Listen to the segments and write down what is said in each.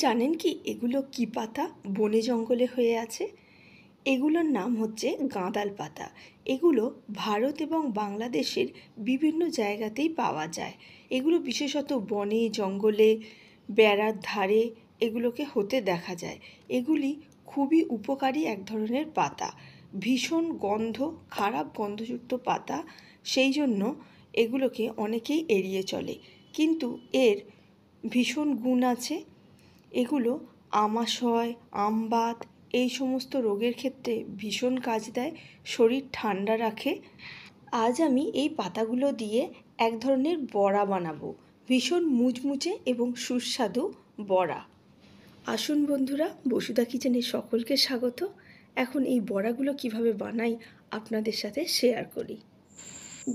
জানেন কি এগুলো কি পাতা বনে জঙ্গলে হয়ে আছে? এগুলোর নাম হচ্ছে গাঁদাল পাতা। এগুলো ভারত এবং বাংলাদেশের বিভিন্ন জায়গাতেই পাওয়া যায়। এগুলো বিশেষত বনে জঙ্গলে বেড়ার ধারে এগুলোকে হতে দেখা যায়। এগুলি খুবই উপকারী এক ধরনের পাতা। ভীষণ গন্ধ, খারাপ গন্ধযুক্ত পাতা, সেই জন্য এগুলোকে অনেকেই এড়িয়ে চলে। কিন্তু এর ভীষণ গুণ আছে। এগুলো আমাশয়, আমবাত এই সমস্ত রোগের ক্ষেত্রে ভীষণ কাজ দেয়, শরীর ঠান্ডা রাখে। আজ আমি এই পাতাগুলো দিয়ে এক ধরনের বড়া বানাবো, ভীষণ মুচমুচে এবং সুস্বাদু বড়া। আসুন বন্ধুরা, বসুধা কিচেনে সকলকে স্বাগত। এখন এই বড়াগুলো কিভাবে বানাই আপনাদের সাথে শেয়ার করি।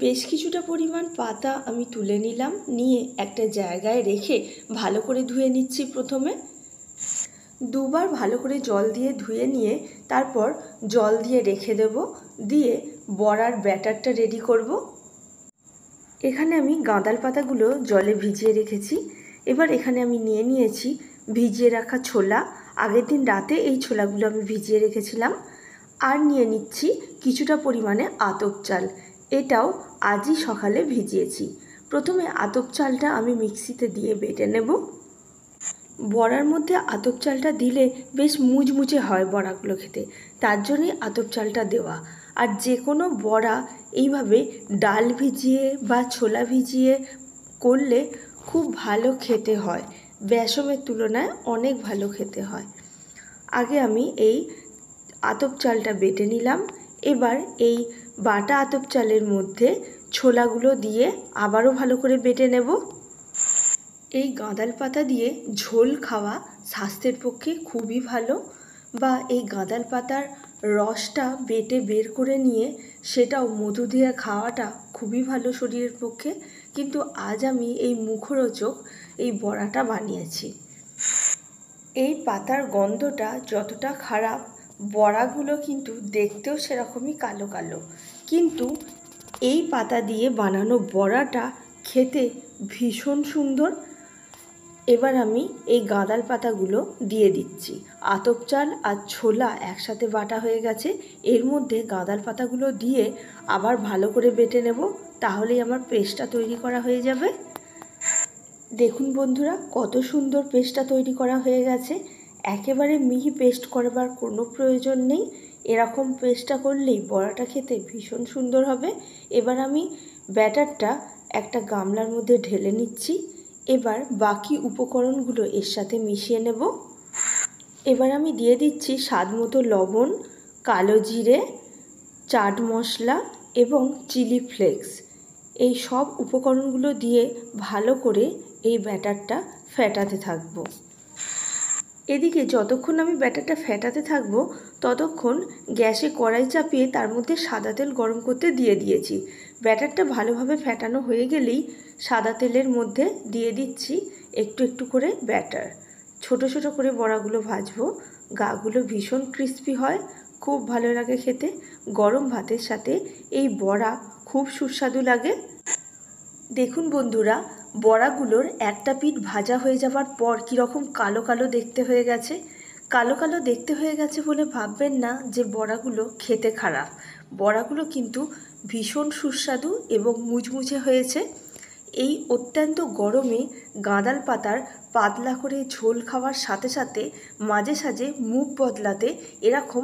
বেশ কিছুটা পরিমাণ পাতা আমি তুলে নিলাম, নিয়ে একটা জায়গায় রেখে ভালো করে ধুয়ে নিচ্ছি। প্রথমে দুবার ভালো করে জল দিয়ে ধুয়ে নিয়ে তারপর জল দিয়ে রেখে দেব, দিয়ে বড়ার ব্যাটারটা রেডি করব। এখানে আমি গাঁদাল পাতাগুলো জলে ভিজিয়ে রেখেছি। এবার এখানে আমি নিয়েছি ভিজিয়ে রাখা ছোলা। আগের দিন রাতে এই ছোলাগুলো আমি ভিজিয়ে রেখেছিলাম। আর নিয়ে নিচ্ছি কিছুটা পরিমাণে আতপ চাল, এটাও আজই সকালে ভিজিয়েছি। প্রথমে আতপ চালটা আমি মিক্সিতে দিয়ে বেটে নেব। বড়ার মধ্যে আতপ চালটা দিলে বেশ মুচমুচে হয় বড়াগুলো খেতে, তার জন্যই আতপ চালটা দেওয়া। আর যে কোনো বড়া এইভাবে ডাল ভিজিয়ে বা ছোলা ভিজিয়ে করলে খুব ভালো খেতে হয়, বেসমের তুলনায় অনেক ভালো খেতে হয়। আগে আমি এই আতপ চালটা বেটে নিলাম। এবার এই বাটা আতপ চালের মধ্যে ছোলাগুলো দিয়ে আবারও ভালো করে বেটে নেব। এই গাঁদাল পাতা দিয়ে ঝোল খাওয়া স্বাস্থ্যের পক্ষে খুবই ভালো, বা এই গাঁদাল পাতার রসটা বেটে বের করে নিয়ে সেটাও মধু দিয়ে খাওয়াটা খুবই ভালো শরীরের পক্ষে। কিন্তু আজ আমি এই মুখরোচক এই বড়াটা বানিয়েছি। এই পাতার গন্ধটা যতটা খারাপ, বড়াগুলো কিন্তু দেখতেও সেরকমই কালো কালো, কিন্তু এই পাতা দিয়ে বানানো বড়াটা খেতে ভীষণ সুন্দর। এবার আমি এই গাঁদাল পাতাগুলো দিয়ে দিচ্ছি। আতপ চাল আর ছোলা একসাথে বাটা হয়ে গেছে, এর মধ্যে গাঁদাল পাতাগুলো দিয়ে আবার ভালো করে বেটে নেব, তাহলেই আমার পেস্টটা তৈরি করা হয়ে যাবে। দেখুন বন্ধুরা, কত সুন্দর পেস্টটা তৈরি করা হয়ে গেছে। একেবারে মিহি পেস্ট করবার কোনো প্রয়োজন নেই, এরকম পেস্টটা করলেই বড়াটা খেতে ভীষণ সুন্দর হবে। এবার আমি ব্যাটারটা একটা গামলার মধ্যে ঢেলে নিচ্ছি। এবার বাকি উপকরণগুলো এর সাথে মিশিয়ে নেব। এবার আমি দিয়ে দিচ্ছি স্বাদ মতো লবণ, কালো জিরে, চাট মশলা এবং চিলি ফ্লেক্স। এই সব উপকরণগুলো দিয়ে ভালো করে এই ব্যাটারটা ফেটাতে থাকবো। এদিকে যতক্ষণ আমি ব্যাটারটা ফেটাতে থাকবো ততক্ষণ গ্যাসে কড়াই চাপিয়ে তার মধ্যে সাদা তেল গরম করতে দিয়ে দিয়েছি। ব্যাটারটা ভালোভাবে ফেটানো হয়ে গেলেই সাদা তেলের মধ্যে দিয়ে দিচ্ছি একটু একটু করে ব্যাটার। ছোট ছোট করে বড়াগুলো ভাজবো, গাগুলো ভীষণ ক্রিস্পি হয়, খুব ভালো লাগে খেতে। গরম ভাতের সাথে এই বড়া খুব সুস্বাদু লাগে। দেখুন বন্ধুরা, বড়াগুলোর একটা পিঠ ভাজা হয়ে যাবার পর কীরকম কালো কালো দেখতে হয়ে গেছে। কালো কালো দেখতে হয়ে গেছে বলে ভাববেন না যে বড়াগুলো খেতে খারাপ। বড়াগুলো কিন্তু ভীষণ সুস্বাদু এবং মুচমুচে হয়েছে। এই অত্যন্ত গরমে গাঁদাল পাতার পাতলা করে ঝোল খাওয়ার সাথে সাথে মাঝে সাঝে মুখ বদলাতে এরকম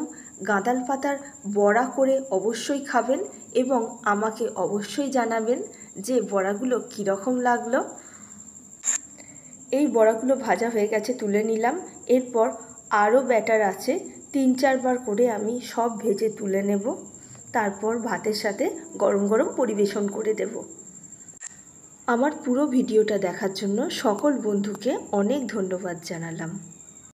গাঁদাল পাতার বড়া করে অবশ্যই খাবেন এবং আমাকে অবশ্যই জানাবেন যে বড়াগুলো কীরকম লাগলো। এই বড়াগুলো ভাজা হয়ে গেছে, তুলে নিলাম। এরপর আরও ব্যাটার আছে, 3-4 বার করে আমি সব ভেজে তুলে নেব, তারপর ভাতের সাথে গরম গরম পরিবেশন করে দেব। আমার পুরো ভিডিওটা দেখার জন্য সকল বন্ধুকে অনেক ধন্যবাদ জানালাম।